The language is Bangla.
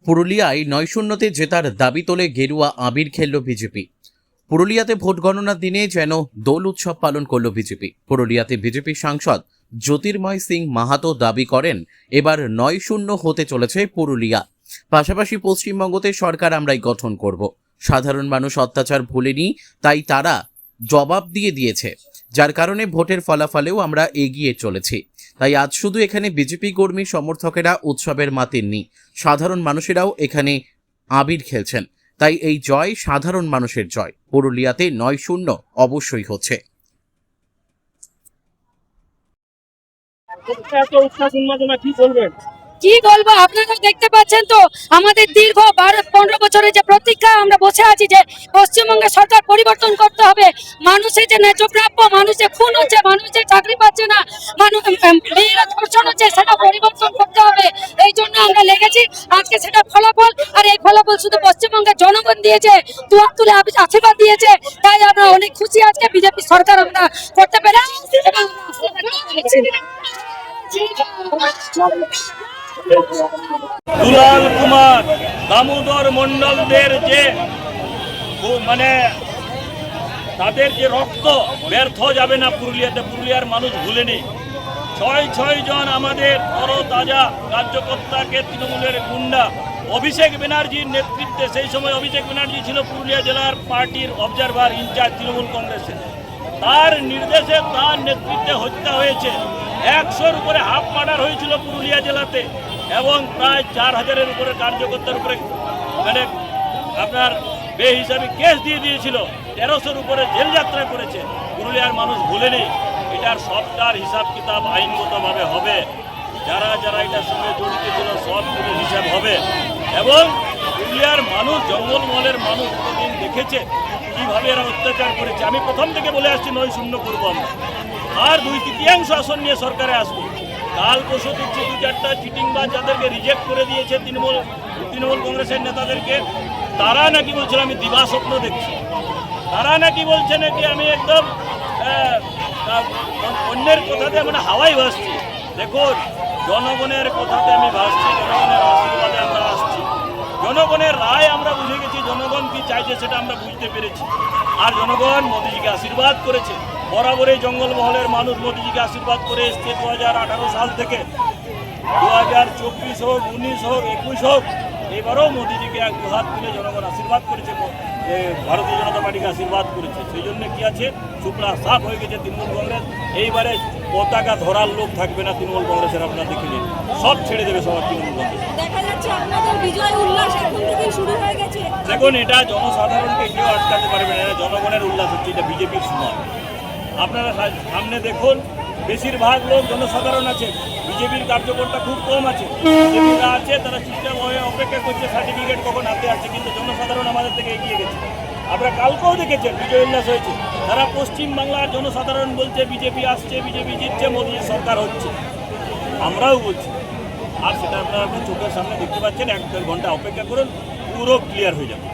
পুরুলিয়ায় ৯-০তে জেতার দাবি তোলে গেরুয়া আবির খেলল বিজেপি। পুরুলিয়াতে ভোট গণনার দিনে যেন দোল উৎসব পালন করল বিজেপি। পুরুলিয়াতে বিজেপি সাংসদ জ্যোতির্ময় সিং মাহাতো দাবি করেন এবার ৯-০ হতে চলেছে পুরুলিয়া। পাশাপাশি পশ্চিমবঙ্গতে সরকার আমরাই গঠন করব। সাধারণ মানুষ অত্যাচার ভুলেনি, তাই তারা জবাব দিয়েছে, যার কারণে ভোটের ফলাফলেও আমরা এগিয়ে চলেছি। তাই আজ শুধু এখানে বিজেপি কর্মী সমর্থকেরা উৎসবের মাতেননি, সাধারণ মানুষেরাও এখানে আবির খেলছেন। তাই এই জয় সাধারণ মানুষের জয়। পুরুলিয়াতে ৯-০ অবশ্যই হচ্ছে। কি বলবো, আপনারা দেখতে পাচ্ছেন তো আমাদের দীর্ঘ 12-15 বছরের যে প্রতীক্ষা আমরা বসে আছি যে পশ্চিমবঙ্গের সরকার পরিবর্তন করতে হবে। মানুষের যে ন্যায্য প্রাপ্য, মানুষ যে খুন হচ্ছে, মানুষ যে চাকরি পাচ্ছে না, মানুষ মেয়েরা ধর্ষণ হচ্ছে, সেটা পরিবর্তন করতে হবে। এই জন্য আমরা লেগেছি। আজকে সেটা ফলাফল, আর এই ফলাফল শুধু পশ্চিমবঙ্গের জনগণ দিয়েছে, দুয়ার তুলে আশীর্বাদ দিয়েছে। তাই আমরা অনেক খুশি আজকে বিজেপি সরকার আমরা করতে পেরে। দুলাল কুমার দামোদর মন্ডলদের যে তাদের যে রক্ত ব্যর্থ যাবে না পুরুলিয়াতে, পুরুলিয়ার মানুষ ভুলেনি। ৬ জন আমাদের তরতাজা কার্যকর্তাকে তৃণমূলের গুন্ডা অভিষেক ব্যানার্জির নেতৃত্বে, সেই সময় অভিষেক ব্যানার্জি ছিল পুরুলিয়া জেলার পার্টির অবজারভার ইনচার্জ তৃণমূল কংগ্রেসের, তার নির্দেশে তার নেতৃত্বে হত্যা হয়েছে। ১০০-র উপরে হাফ মার্ডার হয়েছিল পুরুলিয়া জেলাতে, এবং প্রায় ৪,০০০-এর উপরে কার্যকর্তার উপরে আপনার বেহিসাবি কেস দিয়ে দিয়েছিল। ১৩০০-র উপরে জেল যাত্রা করেছে। পুরুলিয়ার মানুষ ভুলেনি। এটার সবটার হিসাব কিতাব আইনগতভাবে হবে। যারা যারা এটার সঙ্গে জড়িত ছিল সবগুলো হিসাব হবে। এবং পুরুলিয়ার মানুষ, জঙ্গলমহলের মানুষ এতদিন দেখেছে কীভাবে এরা অত্যাচার করেছে। আমি প্রথম থেকে বলে আসছি ৯-০ করবো আমরা, আর 2/3 আসন নিয়ে সরকারে আসবো। কাল পরশু দিচ্ছি 2-4টা চিটিংবাজ যাদেরকে রিজেক্ট করে দিয়েছে তৃণমূল কংগ্রেসের নেতাদেরকে, তারা নাকি বলছিল আমি দিবা স্বপ্ন দেখছি। তারা নাকি বলছে নাকি আমি একদম অন্যের কথাতে হাওয়াই ভাসছি। দেখুন, জনগণের কথাতে আমি ভাসছি, জনগণের আশীর্বাদে আমরা আসছি। জনগণের রায় আমরা বুঝে গেছি, জনগণ কি চাইছে সেটা আমরা বুঝতে পেরেছি। আর জনগণ মোদিজিকে আশীর্বাদ করেছে। বরাবরই জঙ্গলমহলের মানুষ মোদিজিকে আশীর্বাদ করে এসছে 2018 সাল থেকে। 2024 হোক, 19 হোক, 21 হোক, এবারও মোদিজিকে এক হাত তুলে জনগণ আশীর্বাদ করেছে, ভারতীয় জনতা পার্টিকে আশীর্বাদ করেছে। সেই জন্য কি আছে, সুপ্রা সাফ হয়ে গেছে তৃণমূল কংগ্রেস। এইবারে পতাকা ধরার লোক থাকবে না তৃণমূল কংগ্রেসের, আপনারা দেখে নিন, সব ছেড়ে দেবে সবার তৃণমূল কংগ্রেস। দেখুন, এটা জনসাধারণকে কেউ আটকাতে পারবে না। এটা জনগণের উল্লাস হচ্ছে, এটা বিজেপির সময়। আপনারা সামনে দেখুন, বেশিরভাগ লোক জনসাধারণ আছে, বিজেপির কার্যকর্তা খুব কম আছে। বিজেপিরা আছে, তারা সিস্টেম হয়ে অপেক্ষা করছে সার্টিফিকেট কখন হাতে আসছে, কিন্তু জনসাধারণ আমাদের থেকে এগিয়ে গেছে। আমরা কালকেও দেখেছেন বিজয় উল্লাস হয়েছে। তারা পশ্চিমবাংলার জনসাধারণ বলছে বিজেপি আসছে, বিজেপি জিতছে, মোদী সরকার হচ্ছে। আমরাও বলছি, আর সেটা আপনারা চোখের সামনে দেখতে পাচ্ছেন। 1-1.5 ঘন্টা অপেক্ষা করুন, পুরো ক্লিয়ার হয়ে যাবে।